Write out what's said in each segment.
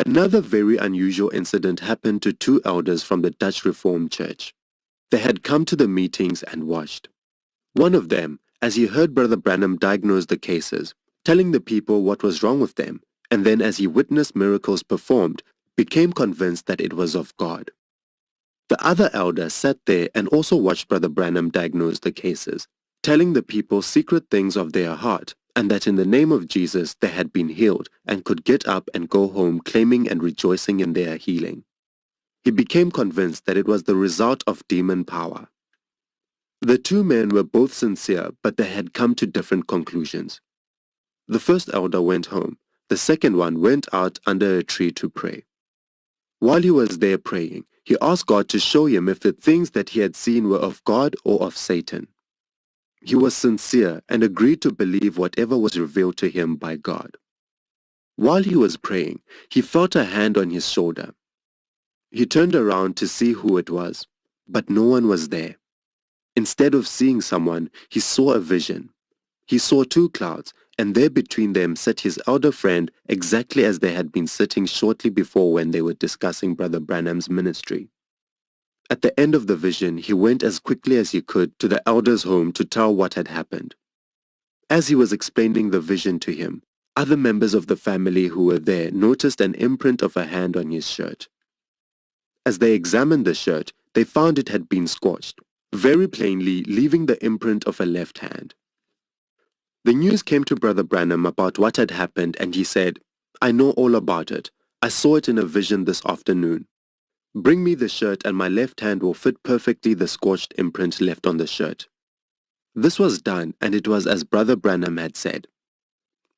Another very unusual incident happened to two elders from the Dutch Reformed Church. They had come to the meetings and watched. One of them, as he heard Brother Branham diagnose the cases, telling the people what was wrong with them, and then as he witnessed miracles performed, became convinced that it was of God. The other elder sat there and also watched Brother Branham diagnose the cases, telling the people secret things of their heart, and that in the name of Jesus they had been healed and could get up and go home claiming and rejoicing in their healing. He became convinced that it was the result of demon power. The two men were both sincere, but they had come to different conclusions. The first elder went home. The second one went out under a tree to pray. While he was there praying, he asked God to show him if the things that he had seen were of God or of Satan. He was sincere and agreed to believe whatever was revealed to him by God. While he was praying, he felt a hand on his shoulder. He turned around to see who it was, but no one was there. Instead of seeing someone, he saw a vision. He saw two clouds, and there between them sat his elder friend exactly as they had been sitting shortly before when they were discussing Brother Branham's ministry. At the end of the vision, he went as quickly as he could to the elder's home to tell what had happened. As he was explaining the vision to him, other members of the family who were there noticed an imprint of a hand on his shirt. As they examined the shirt, they found it had been scorched, very plainly leaving the imprint of a left hand. The news came to Brother Branham about what had happened, and he said, "I know all about it. I saw it in a vision this afternoon. Bring me the shirt and my left hand will fit perfectly the scorched imprint left on the shirt." This was done, and it was as Brother Branham had said.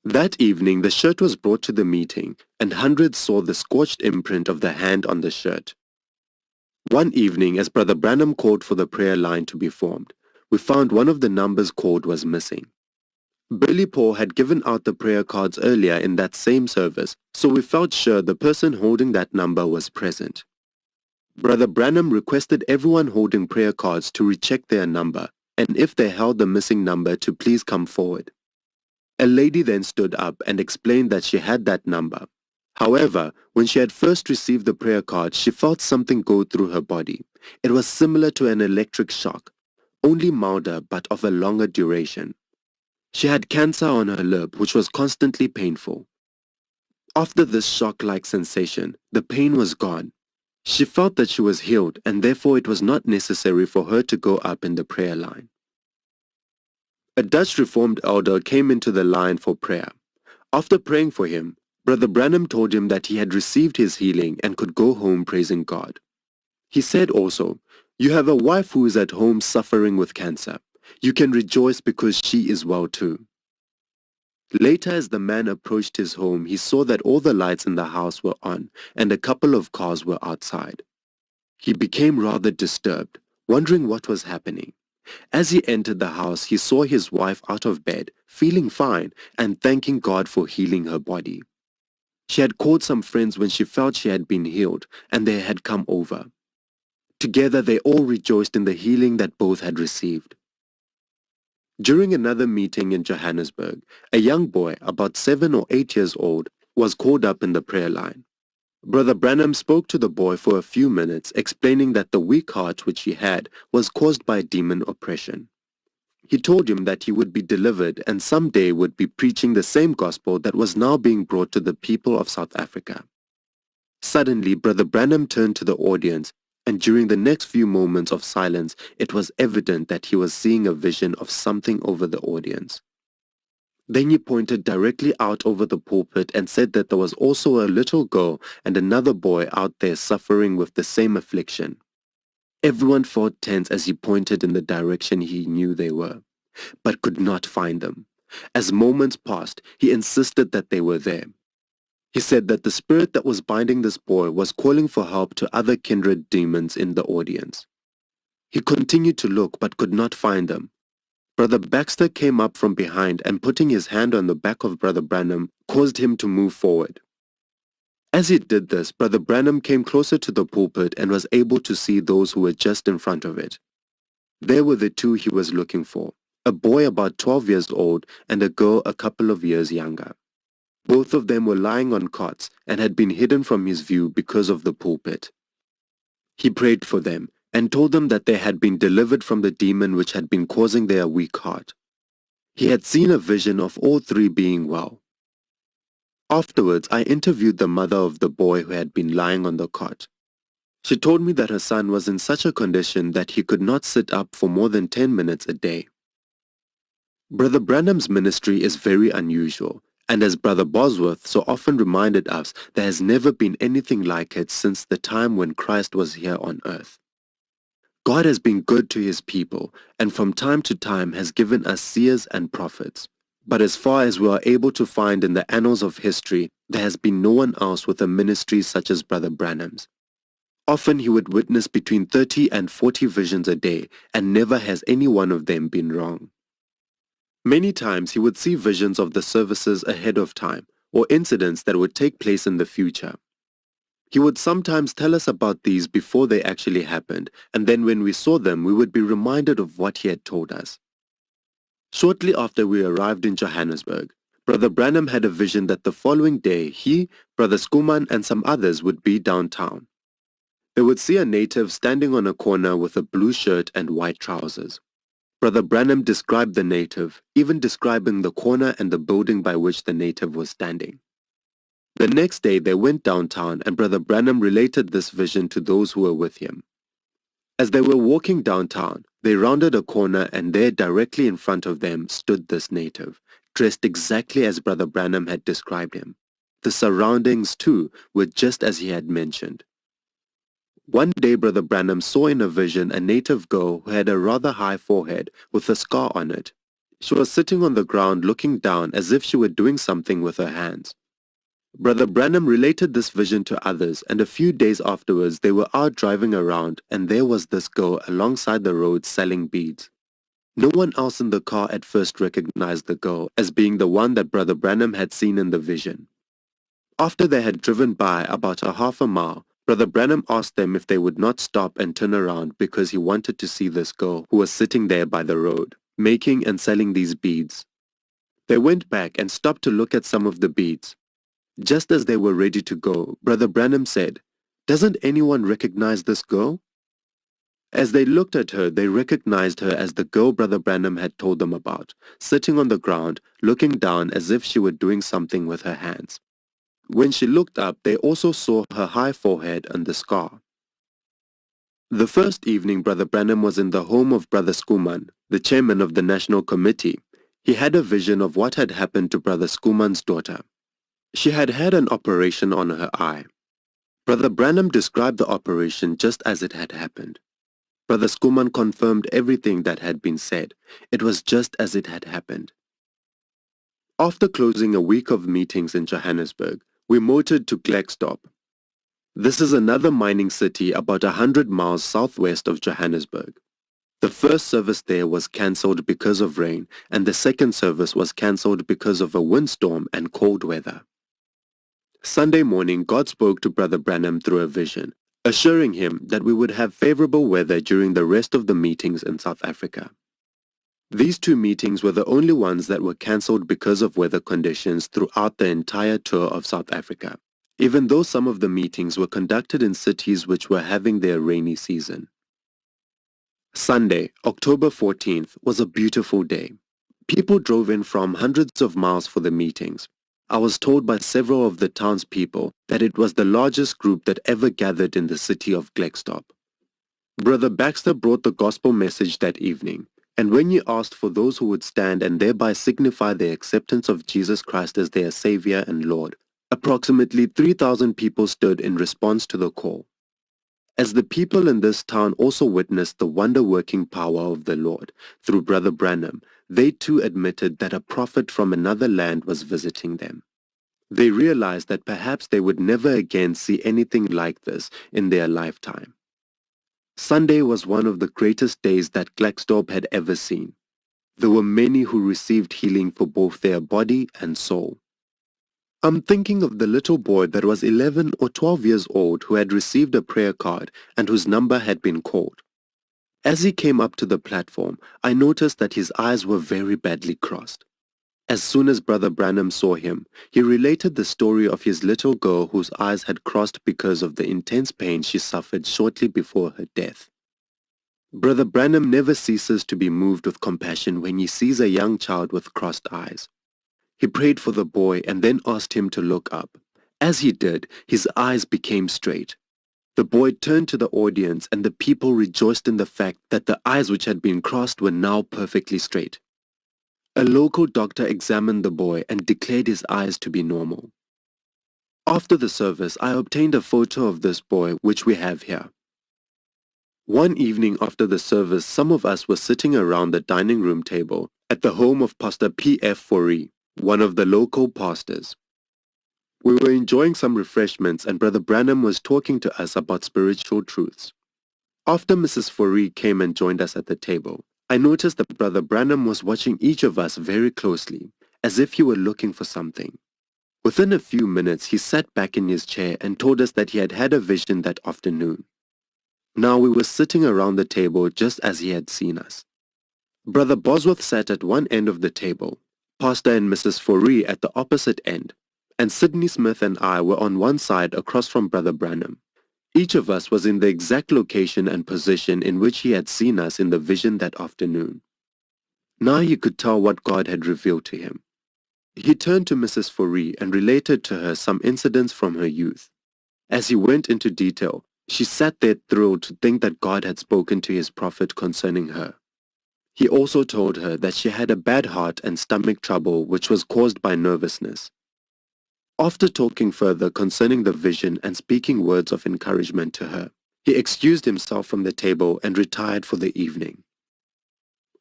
That evening the shirt was brought to the meeting, and hundreds saw the scorched imprint of the hand on the shirt. One evening, as Brother Branham called for the prayer line to be formed, we found one of the numbers called was missing. Billy Paul had given out the prayer cards earlier in that same service, so we felt sure the person holding that number was present. Brother Branham requested everyone holding prayer cards to recheck their number, and if they held the missing number to please come forward. A lady then stood up and explained that she had that number. However, when she had first received the prayer card, she felt something go through her body. It was similar to an electric shock, only milder but of a longer duration. She had cancer on her lip, which was constantly painful. After this shock-like sensation, the pain was gone. She felt that she was healed, and therefore it was not necessary for her to go up in the prayer line. A Dutch Reformed elder came into the line for prayer. After praying for him, Brother Branham told him that he had received his healing and could go home praising God. He said also, "You have a wife who is at home suffering with cancer. You can rejoice because she is well too." Later, as the man approached his home, he saw that all the lights in the house were on and a couple of cars were outside. He became rather disturbed, wondering what was happening. As he entered the house, he saw his wife out of bed, feeling fine and thanking God for healing her body. She had called some friends when she felt she had been healed, and they had come over. Together they all rejoiced in the healing that both had received. During another meeting in Johannesburg, a young boy, about 7 or 8 years old, was called up in the prayer line. Brother Branham spoke to the boy for a few minutes, explaining that the weak heart which he had was caused by demon oppression. He told him that he would be delivered and someday would be preaching the same gospel that was now being brought to the people of South Africa. Suddenly, Brother Branham turned to the audience, and during the next few moments of silence, it was evident that he was seeing a vision of something over the audience. Then he pointed directly out over the pulpit and said that there was also a little girl and another boy out there suffering with the same affliction. Everyone felt tense as he pointed in the direction he knew they were, but could not find them. As moments passed, he insisted that they were there. He said that the spirit that was binding this boy was calling for help to other kindred demons in the audience. He continued to look but could not find them. Brother Baxter came up from behind and putting his hand on the back of Brother Branham caused him to move forward. As he did this, Brother Branham came closer to the pulpit and was able to see those who were just in front of it. There were the two he was looking for, a boy about 12 years old and a girl a couple of years younger. Both of them were lying on cots and had been hidden from his view because of the pulpit. He prayed for them and told them that they had been delivered from the demon which had been causing their weak heart. He had seen a vision of all three being well. Afterwards, I interviewed the mother of the boy who had been lying on the cot. She told me that her son was in such a condition that he could not sit up for more than 10 minutes a day. Brother Branham's ministry is very unusual, and as Brother Bosworth so often reminded us, there has never been anything like it since the time when Christ was here on earth. God has been good to his people, and from time to time has given us seers and prophets. But as far as we are able to find in the annals of history, there has been no one else with a ministry such as Brother Branham's. Often he would witness between 30 and 40 visions a day, and never has any one of them been wrong. Many times he would see visions of the services ahead of time, or incidents that would take place in the future. He would sometimes tell us about these before they actually happened, and then when we saw them, we would be reminded of what he had told us. Shortly after we arrived in Johannesburg, Brother Branham had a vision that the following day he, Brother Schoeman, and some others would be downtown. They would see a native standing on a corner with a blue shirt and white trousers. Brother Branham described the native, even describing the corner and the building by which the native was standing. The next day they went downtown and Brother Branham related this vision to those who were with him. As they were walking downtown, they rounded a corner and there directly in front of them stood this native, dressed exactly as Brother Branham had described him. The surroundings too were just as he had mentioned. One day Brother Branham saw in a vision a native girl who had a rather high forehead with a scar on it. She was sitting on the ground looking down as if she were doing something with her hands. Brother Branham related this vision to others, and a few days afterwards they were out driving around and there was this girl alongside the road selling beads. No one else in the car at first recognized the girl as being the one that Brother Branham had seen in the vision. After they had driven by about a half a mile, Brother Branham asked them if they would not stop and turn around because he wanted to see this girl who was sitting there by the road, making and selling these beads. They went back and stopped to look at some of the beads. Just as they were ready to go, Brother Branham said, "Doesn't anyone recognize this girl?" As they looked at her, they recognized her as the girl Brother Branham had told them about, sitting on the ground, looking down as if she were doing something with her hands. When she looked up, they also saw her high forehead and the scar. The first evening Brother Branham was in the home of Brother Schoeman, the chairman of the National Committee. He had a vision of what had happened to Brother Schoeman's daughter. She had had an operation on her eye. Brother Branham described the operation just as it had happened. Brother Schoeman confirmed everything that had been said. It was just as it had happened. After closing a week of meetings in Johannesburg, we motored to Klerksdorp. This is another mining city about 100 miles southwest of Johannesburg. The first service there was cancelled because of rain, and the second service was cancelled because of a windstorm and cold weather. Sunday morning, God spoke to Brother Branham through a vision, assuring him that we would have favorable weather during the rest of the meetings in South Africa. These two meetings were the only ones that were cancelled because of weather conditions throughout the entire tour of South Africa, even though some of the meetings were conducted in cities which were having their rainy season. Sunday, October 14th, was a beautiful day. People drove in from hundreds of miles for the meetings. I was told by several of the townspeople that it was the largest group that ever gathered in the city of Klerksdorp. Brother Baxter brought the gospel message that evening, and when he asked for those who would stand and thereby signify their acceptance of Jesus Christ as their Savior and Lord, approximately 3,000 people stood in response to the call. As the people in this town also witnessed the wonder-working power of the Lord through Brother Branham, they too admitted that a prophet from another land was visiting them. They realized that perhaps they would never again see anything like this in their lifetime. Sunday was one of the greatest days that Klerksdorp had ever seen. There were many who received healing for both their body and soul. I'm thinking of the little boy that was 11 or 12 years old who had received a prayer card and whose number had been called. As he came up to the platform, I noticed that his eyes were very badly crossed. As soon as Brother Branham saw him, he related the story of his little girl whose eyes had crossed because of the intense pain she suffered shortly before her death. Brother Branham never ceases to be moved with compassion when he sees a young child with crossed eyes. He prayed for the boy and then asked him to look up. As he did, his eyes became straight. The boy turned to the audience and the people rejoiced in the fact that the eyes which had been crossed were now perfectly straight. A local doctor examined the boy and declared his eyes to be normal. After the service, I obtained a photo of this boy, which we have here. One evening after the service, some of us were sitting around the dining room table at the home of Pastor P.F. Foree, one of the local pastors. We were enjoying some refreshments and Brother Branham was talking to us about spiritual truths. After Mrs. Foree came and joined us at the table, I noticed that Brother Branham was watching each of us very closely, as if he were looking for something. Within a few minutes, he sat back in his chair and told us that he had had a vision that afternoon. Now we were sitting around the table just as he had seen us. Brother Bosworth sat at one end of the table, Pastor and Mrs. Foree at the opposite end, and Sidney Smith and I were on one side across from Brother Branham. Each of us was in the exact location and position in which he had seen us in the vision that afternoon. Now he could tell what God had revealed to him. He turned to Mrs. Foree and related to her some incidents from her youth. As he went into detail, she sat there thrilled to think that God had spoken to his prophet concerning her. He also told her that she had a bad heart and stomach trouble which was caused by nervousness. After talking further concerning the vision and speaking words of encouragement to her, he excused himself from the table and retired for the evening.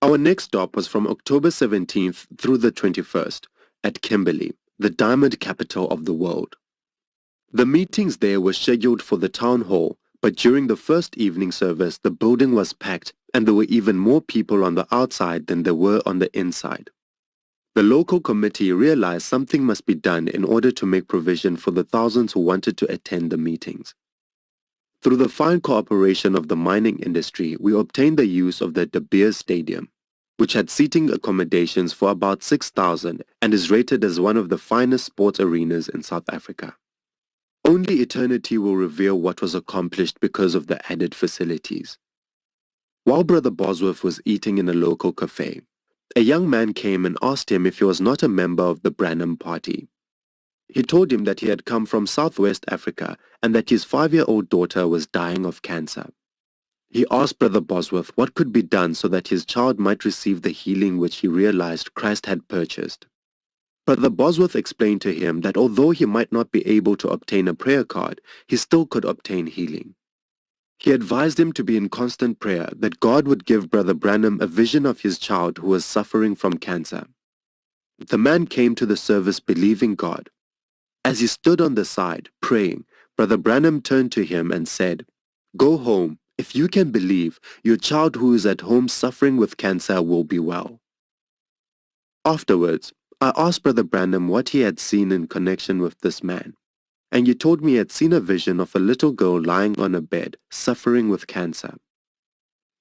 Our next stop was from October 17th through the 21st at Kimberley, the diamond capital of the world. The meetings there were scheduled for the town hall, but during the first evening service the building was packed and there were even more people on the outside than there were on the inside. The local committee realized something must be done in order to make provision for the thousands who wanted to attend the meetings. Through the fine cooperation of the mining industry, we obtained the use of the De Beers Stadium, which had seating accommodations for about 6,000 and is rated as one of the finest sports arenas in South Africa. Only eternity will reveal what was accomplished because of the added facilities. While Brother Bosworth was eating in a local cafe, a young man came and asked him if he was not a member of the Branham Party. He told him that he had come from Southwest Africa and that his 5-year-old daughter was dying of cancer. He asked Brother Bosworth what could be done so that his child might receive the healing which he realized Christ had purchased. Brother Bosworth explained to him that although he might not be able to obtain a prayer card, he still could obtain healing. He advised him to be in constant prayer that God would give Brother Branham a vision of his child who was suffering from cancer. The man came to the service believing God. As he stood on the side, praying, Brother Branham turned to him and said, "Go home. If you can believe, your child who is at home suffering with cancer will be well." Afterwards, I asked Brother Branham what he had seen in connection with this man, and he told me he had seen a vision of a little girl lying on a bed, suffering with cancer.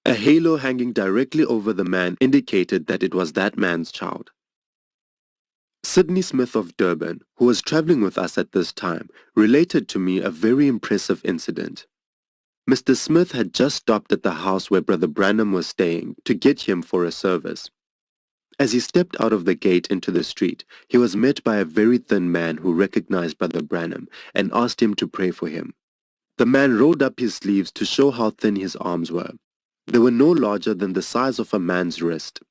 A halo hanging directly over the man indicated that it was that man's child. Sidney Smith of Durban, who was traveling with us at this time, related to me a very impressive incident. Mr. Smith had just stopped at the house where Brother Branham was staying to get him for a service. As he stepped out of the gate into the street, he was met by a very thin man who recognized Brother Branham and asked him to pray for him. The man rolled up his sleeves to show how thin his arms were. They were no larger than the size of a man's wrist.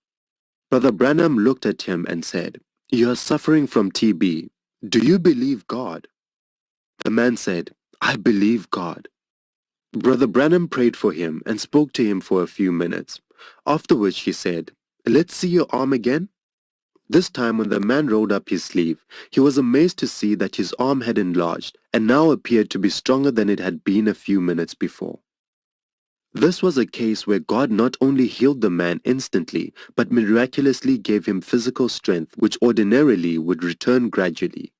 Brother Branham looked at him and said, "You are suffering from TB. Do you believe God?" The man said, "I believe God." Brother Branham prayed for him and spoke to him for a few minutes, after which he said, "Let's see your arm again." This time when the man rolled up his sleeve, he was amazed to see that his arm had enlarged and now appeared to be stronger than it had been a few minutes before. This was a case where God not only healed the man instantly, but miraculously gave him physical strength which ordinarily would return gradually.